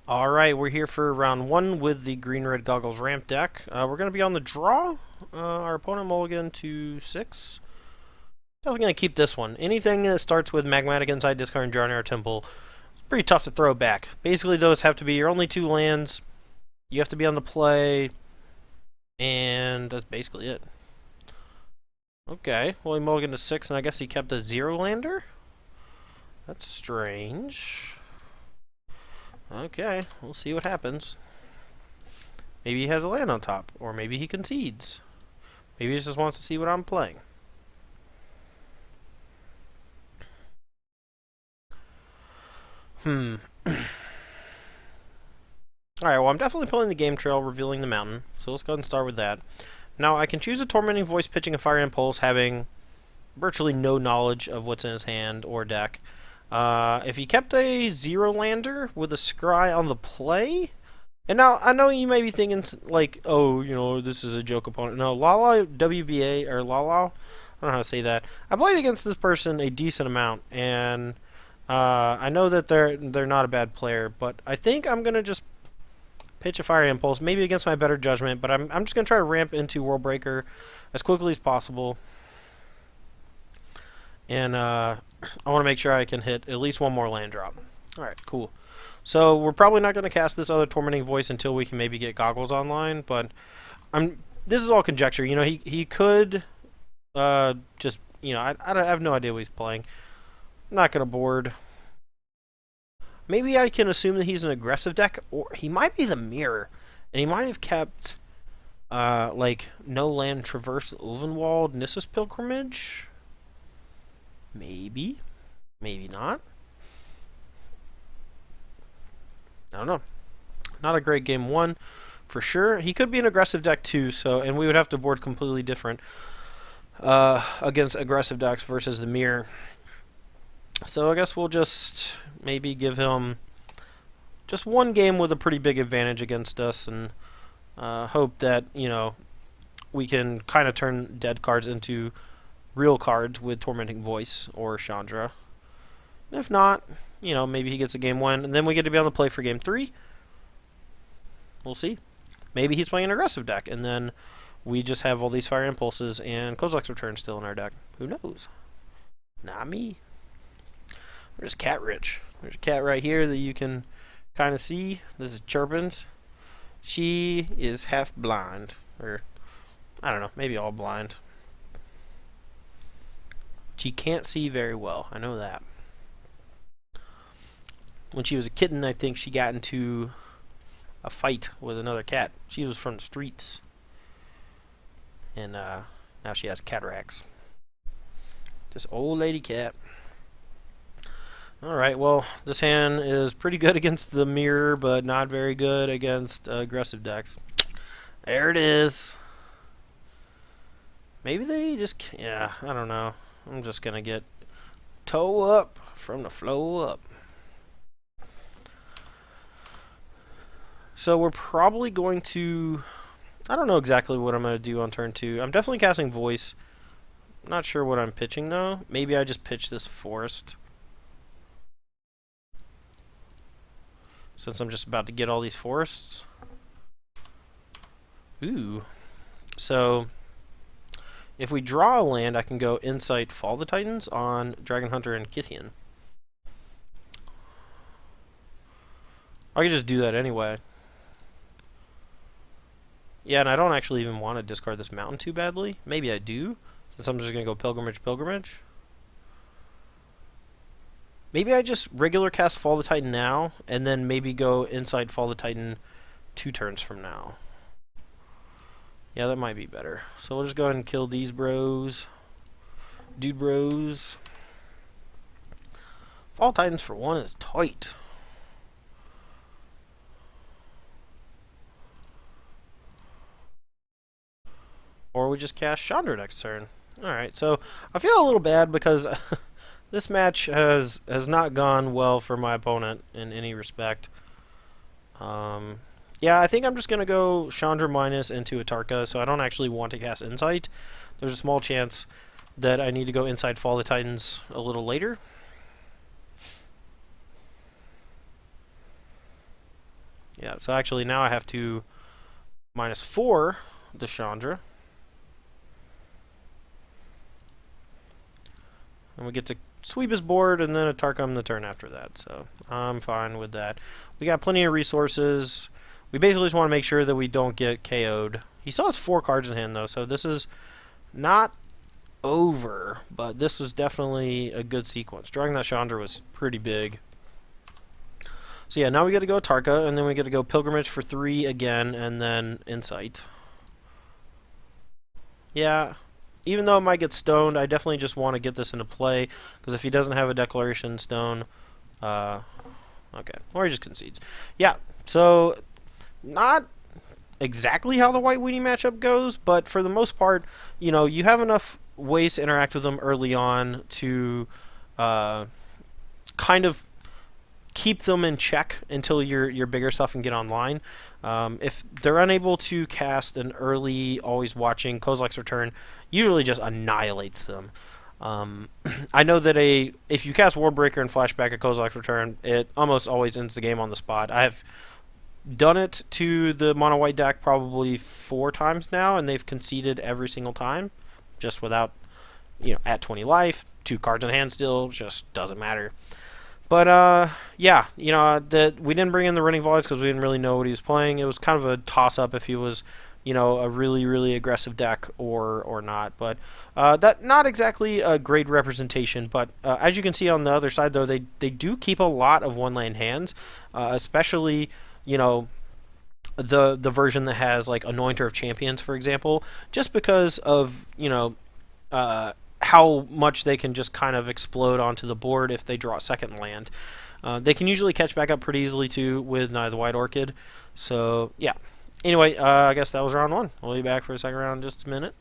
Alright, we're here for round one with the green-red goggles ramp deck. We're going to be on the draw. Our opponent mulligan to 6. Definitely going to keep this one. Anything that starts with Magmatic Insight, Discard, Jarnir, or Temple, it's pretty tough to throw back. Basically, those have to be your only 2 lands. You have to be on the play, and that's basically it. Okay, well, he mulliganed to 6, and I guess he kept a 0-lander? That's strange. Okay, we'll see what happens. Maybe he has a land on top, or maybe he concedes. Maybe he just wants to see what I'm playing. Alright, well, I'm definitely pulling the game trail, revealing the mountain. So let's go ahead and start with that. Now, I can choose a Tormenting Voice, pitching a Fire Impulse, having virtually no knowledge of what's in his hand or deck. If he kept a 0-lander with a Scry on the play... And now, I know you may be thinking, like, oh, you know, this is a joke opponent. No, Lala WVA, or Lala, I don't know how to say that. I played against this person a decent amount, and I know that they're not a bad player, but I think I'm going to just pitch a Fire Impulse, maybe against my better judgment, but I'm just going to try to ramp into World Breaker as quickly as possible. And I want to make sure I can hit at least one more land drop. Alright, cool. So we're probably not going to cast this other Tormenting Voice until we can maybe get Goggles online, but this is all conjecture. You know, he could just, you know, I have no idea what he's playing. I'm not going to board. Maybe I can assume that he's an aggressive deck, or he might be the mirror, and he might have kept like no land traverse Ulvenwald Nissus Pilgrimage. Maybe not. I don't know. Not a great game one, for sure. He could be an aggressive deck too, so and we would have to board completely different against aggressive decks versus the mirror. So I guess we'll just maybe give him just one game with a pretty big advantage against us, and hope that, you know, we can kind of turn dead cards into real cards with Tormenting Voice or Chandra. If not, you know, maybe he gets a game 1, and then we get to be on the play for game 3. We'll see. Maybe he's playing an aggressive deck, and then we just have all these Fire Impulses and Kozilek's Return still in our deck. Who knows? Not me. There's cat rich. There's a cat right here that you can kind of see. This is Chirpins. She is half blind, or I don't know, maybe all blind. She can't see very well. I know that. When she was a kitten, I think she got into a fight with another cat. She was from the streets. And now she has cataracts. Just old lady cat. Alright, well, this hand is pretty good against the mirror, but not very good against aggressive decks. There it is. Maybe they just... yeah, I don't know. I'm just going to get toe up from the flow up. So we're probably going to... I don't know exactly what I'm going to do on turn 2. I'm definitely casting Voice. Not sure what I'm pitching, though. Maybe I just pitch this Forest, since I'm just about to get all these forests. Ooh. So, if we draw a land, I can go Insight Fall the Titans on Dragon Hunter and Kithian. I could just do that anyway. Yeah, and I don't actually even want to discard this mountain too badly. Maybe I do, since I'm just going to go Pilgrimage. Maybe I just regular cast Fall the Titan now, and then maybe go Inside Fall the Titan 2 turns from now. Yeah, that might be better. So we'll just go ahead and kill these bros. Dude bros. Fall Titans for 1 is tight. Or we just cast Chandra next turn. Alright, so I feel a little bad because this match has not gone well for my opponent in any respect. Yeah, I think I'm just going to go Chandra minus into Atarka, so I don't actually want to cast Insight. There's a small chance that I need to go Inside Fall the Titans a little later. Yeah, so actually now I have to -4 the Chandra. And we get to sweep his board and then attack him the turn after that. So I'm fine with that. We got plenty of resources. We basically just want to make sure that we don't get KO'd. He still has 4 cards in hand though, so this is not over, but this was definitely a good sequence. Drawing that Chandra was pretty big. So yeah, now we get to go Tarka, and then we get to go Pilgrimage for 3 again, and then Insight. Yeah, even though it might get stoned, I definitely just want to get this into play, because if he doesn't have a Declaration Stone, okay, or he just concedes. Yeah, so not exactly how the White Weenie matchup goes, but for the most part, you know, you have enough ways to interact with them early on to kind of keep them in check until your bigger stuff can get online. If they're unable to cast an early Always Watching, Kozilek's Return usually just annihilates them. I know that if you cast Warbreaker and flashback a Kozilek's Return, it almost always ends the game on the spot. I have done it to the mono white deck probably 4 times now, and they've conceded every single time, just without, at 20 life, 2 cards in hand still, just doesn't matter. But yeah, that we didn't bring in the Running Voids because we didn't really know what he was playing. It was kind of a toss-up if he was, a really, really aggressive deck or not. But that not exactly a great representation. But as you can see on the other side, though, they do keep a lot of one-lane hands, especially the version that has like Anointer of Champions, for example, just because of how much they can just kind of explode onto the board if they draw a second land. They can usually catch back up pretty easily too with the White Orchid. So yeah. Anyway, I guess that was round 1. We'll be back for a second round in just a minute.